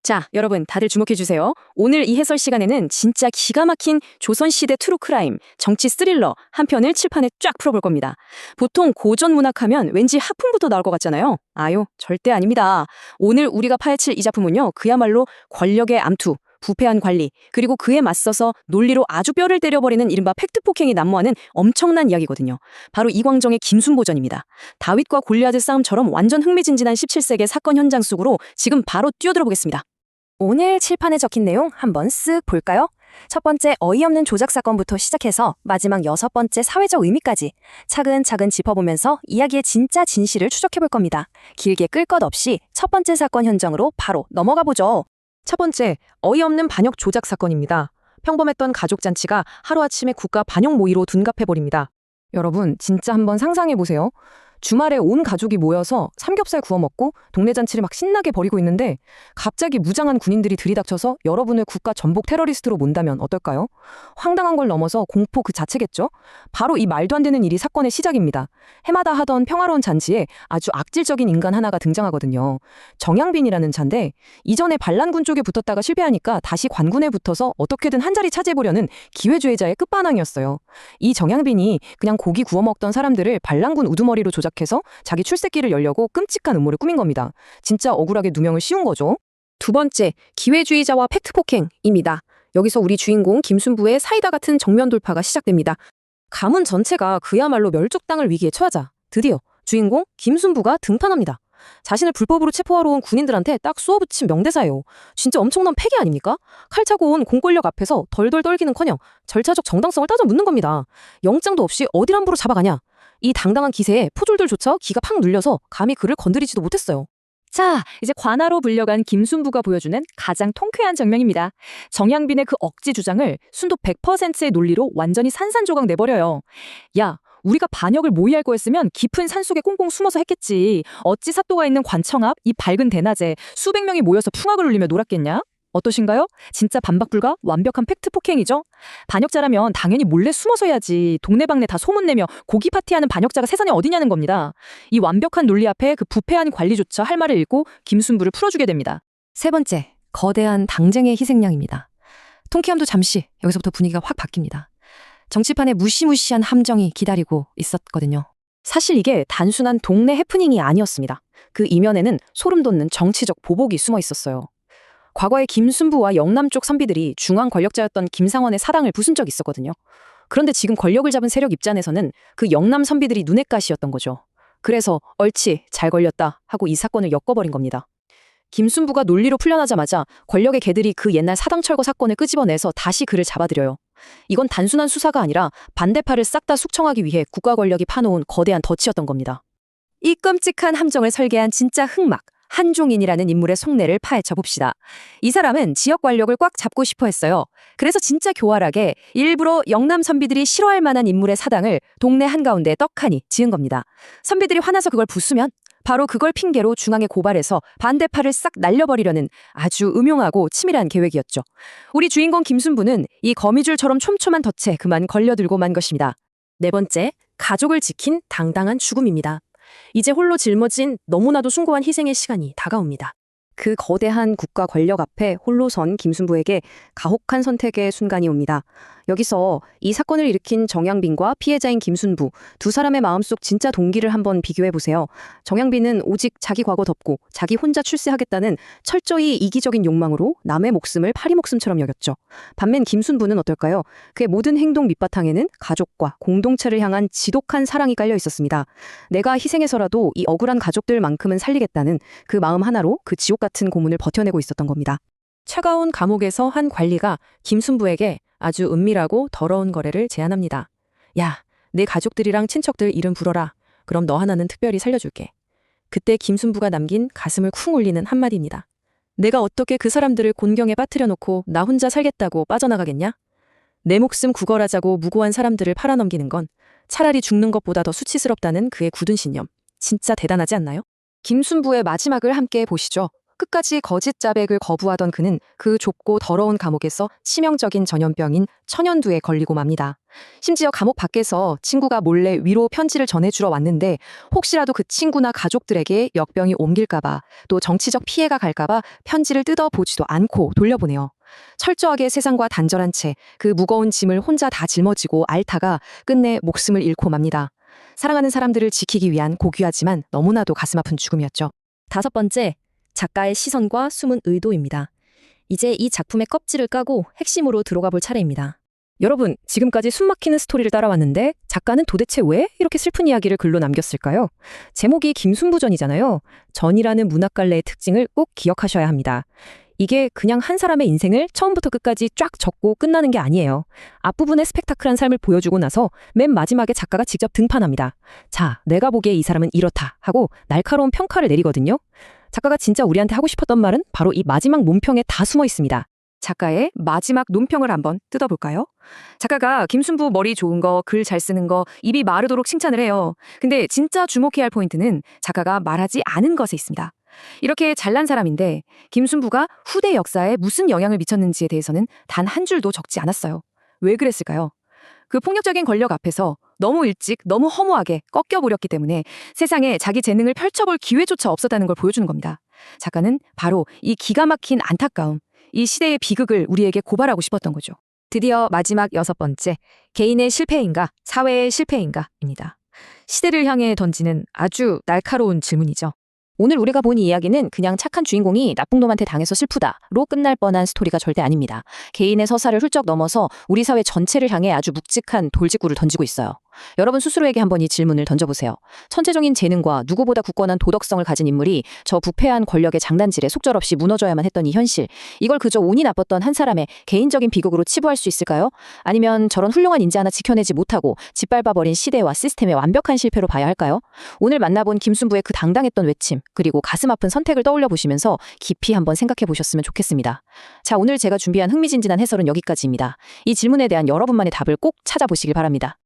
자, 여러분 다들 주목해주세요. 오늘 이 해설 시간에는 진짜 기가 막힌 조선시대 트루크라임, 정치 스릴러 한 편을 칠판에 쫙 풀어볼 겁니다. 보통 고전 문학하면 왠지 하품부터 나올 것 같잖아요. 아유, 절대 아닙니다. 오늘 우리가 파헤칠 이 작품은요, 그야말로 권력의 암투, 부패한 관리, 그리고 그에 맞서서 논리로 아주 뼈를 때려버리는 이른바 팩트 폭행이 난무하는 엄청난 이야기거든요. 바로 이광정의 김순보전입니다. 다윗과 골리앗의 싸움처럼 완전 흥미진진한 17세기 사건 현장 속으로 지금 바로 뛰어들어 보겠습니다. 오늘 칠판에 적힌 내용 한번 쓱 볼까요? 첫 번째 어이없는 조작 사건부터 시작해서 마지막 6번째 사회적 의미까지 차근차근 짚어보면서 이야기의 진짜 진실을 추적해볼 겁니다. 길게 끌 것 없이 첫 번째 사건 현장으로 바로 넘어가 보죠. 첫 번째, 어이없는 반역 조작 사건입니다. 평범했던 가족 잔치가 하루아침에 국가 반역 모의로 둔갑해버립니다. 여러분, 진짜 한번 상상해보세요. 주말에 온 가족이 모여서 삼겹살 구워 먹고 동네 잔치를 막 신나게 벌이고 있는데 갑자기 무장한 군인들이 들이닥쳐서 여러분을 국가 전복 테러리스트로 몬다면 어떨까요? 황당한 걸 넘어서 공포 그 자체겠죠? 바로 이 말도 안 되는 일이 사건의 시작입니다. 해마다 하던 평화로운 잔치에 아주 악질적인 인간 하나가 등장하거든요. 정양빈이라는 자인데 이전에 반란군 쪽에 붙었다가 실패하니까 다시 관군에 붙어서 어떻게든 한 자리 차지해보려는 기회주의자의 끝판왕이었어요. 이 정양빈이 그냥 고기 구워 먹던 사람들을 반란군 우두머리로 조작해서 자기 출세길을 열려고 끔찍한 음모를 꾸민 겁니다. 진짜 억울하게 누명을 씌운 거죠. 두 번째, 기회주의자와 팩트폭행입니다. 여기서 우리 주인공 김순부의 사이다 같은 정면 돌파가 시작됩니다. 가문 전체가 그야말로 멸족당할 위기에 처하자 드디어 주인공 김순부가 등판합니다. 자신을 불법으로 체포하러 온 군인들한테 딱 쏘아붙인 명대사예요. 진짜 엄청난 패기 아닙니까? 칼 차고 온 공권력 앞에서 덜덜 떨기는커녕 절차적 정당성을 따져 묻는 겁니다. 영장도 없이 어딜 함부로 잡아가냐. 이 당당한 기세에 포졸들조차 기가 팍 눌려서 감히 그를 건드리지도 못했어요. 자, 이제 관아로 불려간 김순부가 보여주는 가장 통쾌한 장면입니다. 정양빈의 그 억지 주장을 순도 100%의 논리로 완전히 산산조각 내버려요. 야, 우리가 반역을 모의할 거였으면 깊은 산속에 꽁꽁 숨어서 했겠지. 어찌 사또가 있는 관청 앞 이 밝은 대낮에 수백 명이 모여서 풍악을 울리며 놀았겠냐? 어떠신가요? 진짜 반박불가 완벽한 팩트 폭행이죠? 반역자라면 당연히 몰래 숨어서 해야지. 동네방네 다 소문내며 고기 파티하는 반역자가 세상에 어디냐는 겁니다. 이 완벽한 논리 앞에 그 부패한 관리조차 할 말을 잃고 김순부를 풀어주게 됩니다. 세 번째, 거대한 당쟁의 희생양입니다. 통쾌함도 잠시 여기서부터 분위기가 확 바뀝니다. 정치판에 무시무시한 함정이 기다리고 있었거든요. 사실 이게 단순한 동네 해프닝이 아니었습니다. 그 이면에는 소름 돋는 정치적 보복이 숨어 있었어요. 과거에 김순부와 영남 쪽 선비들이 중앙 권력자였던 김상원의 사당을 부순 적이 있었거든요. 그런데 지금 권력을 잡은 세력 입장에서는 그 영남 선비들이 눈엣 가시였던 거죠. 그래서 얼치 잘 걸렸다 하고 이 사건을 엮어버린 겁니다. 김순부가 논리로 풀려나자마자 권력의 개들이 그 옛날 사당 철거 사건을 끄집어내서 다시 그를 잡아들여요. 이건 단순한 수사가 아니라 반대파를 싹 다 숙청하기 위해 국가 권력이 파놓은 거대한 덫이었던 겁니다. 이 끔찍한 함정을 설계한 진짜 흑막, 한종인이라는 인물의 속내를 파헤쳐 봅시다. 이 사람은 지역 권력을 꽉 잡고 싶어 했어요. 그래서 진짜 교활하게 일부러 영남 선비들이 싫어할 만한 인물의 사당을 동네 한가운데 떡하니 지은 겁니다. 선비들이 화나서 그걸 부수면 바로 그걸 핑계로 중앙에 고발해서 반대파를 싹 날려버리려는 아주 음흉하고 치밀한 계획이었죠. 우리 주인공 김순부는 이 거미줄처럼 촘촘한 덫에 그만 걸려들고 만 것입니다. 네 번째, 가족을 지킨 당당한 죽음입니다. 이제 홀로 짊어진 너무나도 숭고한 희생의 시간이 다가옵니다. 그 거대한 국가 권력 앞에 홀로 선 김순부에게 가혹한 선택의 순간이 옵니다. 여기서 이 사건을 일으킨 정양빈과 피해자인 김순부 두 사람의 마음속 진짜 동기를 한번 비교해보세요. 정양빈은 오직 자기 과거 덮고 자기 혼자 출세하겠다는 철저히 이기적인 욕망으로 남의 목숨을 파리 목숨처럼 여겼죠. 반면 김순부는 어떨까요? 그의 모든 행동 밑바탕에는 가족과 공동체를 향한 지독한 사랑이 깔려 있었습니다. 내가 희생해서라도 이 억울한 가족들만큼은 살리겠다는 그 마음 하나로 그 지옥 같은 고문을 버텨내고 있었던 겁니다. 차가운 감옥에서 한 관리가 김순부에게 아주 은밀하고 더러운 거래를 제안합니다. 야, 내 가족들이랑 친척들 이름 불어라. 그럼 너 하나는 특별히 살려줄게. 그때 김순부가 남긴 가슴을 쿵 울리는 한마디입니다. 내가 어떻게 그 사람들을 곤경에 빠뜨려 놓고 나 혼자 살겠다고 빠져나가겠냐? 내 목숨 구걸하자고 무고한 사람들을 팔아넘기는 건 차라리 죽는 것보다 더 수치스럽다는 그의 굳은 신념. 진짜 대단하지 않나요? 김순부의 마지막을 함께 보시죠. 끝까지 거짓 자백을 거부하던 그는 그 좁고 더러운 감옥에서 치명적인 전염병인 천연두에 걸리고 맙니다. 심지어 감옥 밖에서 친구가 몰래 위로 편지를 전해주러 왔는데 혹시라도 그 친구나 가족들에게 역병이 옮길까봐 또 정치적 피해가 갈까봐 편지를 뜯어보지도 않고 돌려보내요. 철저하게 세상과 단절한 채 그 무거운 짐을 혼자 다 짊어지고 앓다가 끝내 목숨을 잃고 맙니다. 사랑하는 사람들을 지키기 위한 고귀하지만 너무나도 가슴 아픈 죽음이었죠. 5번째, 작가의 시선과 숨은 의도입니다. 이제 이 작품의 껍질을 까고 핵심으로 들어가 볼 차례입니다. 여러분, 지금까지 숨막히는 스토리를 따라왔는데 작가는 도대체 왜 이렇게 슬픈 이야기를 글로 남겼을까요? 제목이 김순부전이잖아요. 전이라는 문학 갈래의 특징을 꼭 기억하셔야 합니다. 이게 그냥 한 사람의 인생을 처음부터 끝까지 쫙 적고 끝나는 게 아니에요. 앞부분에 스펙타클한 삶을 보여주고 나서 맨 마지막에 작가가 직접 등판합니다. 자, 내가 보기에 이 사람은 이렇다 하고 날카로운 평가를 내리거든요. 작가가 진짜 우리한테 하고 싶었던 말은 바로 이 마지막 논평에 다 숨어 있습니다. 작가의 마지막 논평을 한번 뜯어볼까요? 작가가 김순부 머리 좋은 거, 글 잘 쓰는 거, 입이 마르도록 칭찬을 해요. 근데 진짜 주목해야 할 포인트는 작가가 말하지 않은 것에 있습니다. 이렇게 잘난 사람인데 김순부가 후대 역사에 무슨 영향을 미쳤는지에 대해서는 단 한 줄도 적지 않았어요. 왜 그랬을까요? 그 폭력적인 권력 앞에서 너무 일찍, 너무 허무하게 꺾여버렸기 때문에 세상에 자기 재능을 펼쳐볼 기회조차 없었다는 걸 보여주는 겁니다. 작가는 바로 이 기가 막힌 안타까움, 이 시대의 비극을 우리에게 고발하고 싶었던 거죠. 드디어 마지막 6번째, 개인의 실패인가, 사회의 실패인가입니다. 시대를 향해 던지는 아주 날카로운 질문이죠. 오늘 우리가 본 이 이야기는 그냥 착한 주인공이 나쁜 놈한테 당해서 슬프다로 끝날 뻔한 스토리가 절대 아닙니다. 개인의 서사를 훌쩍 넘어서 우리 사회 전체를 향해 아주 묵직한 돌직구를 던지고 있어요. 여러분 스스로에게 한번 이 질문을 던져보세요. 천재적인 재능과 누구보다 굳건한 도덕성을 가진 인물이 저 부패한 권력의 장단질에 속절없이 무너져야만 했던 이 현실, 이걸 그저 운이 나빴던 한 사람의 개인적인 비극으로 치부할 수 있을까요? 아니면 저런 훌륭한 인재 하나 지켜내지 못하고 짓밟아버린 시대와 시스템의 완벽한 실패로 봐야 할까요? 오늘 만나본 김순부의 그 당당했던 외침, 그리고 가슴 아픈 선택을 떠올려 보시면서 깊이 한번 생각해 보셨으면 좋겠습니다. 자, 오늘 제가 준비한 흥미진진한 해설은 여기까지입니다. 이 질문에 대한 여러분만의 답을 꼭 찾아보시길 바랍니다.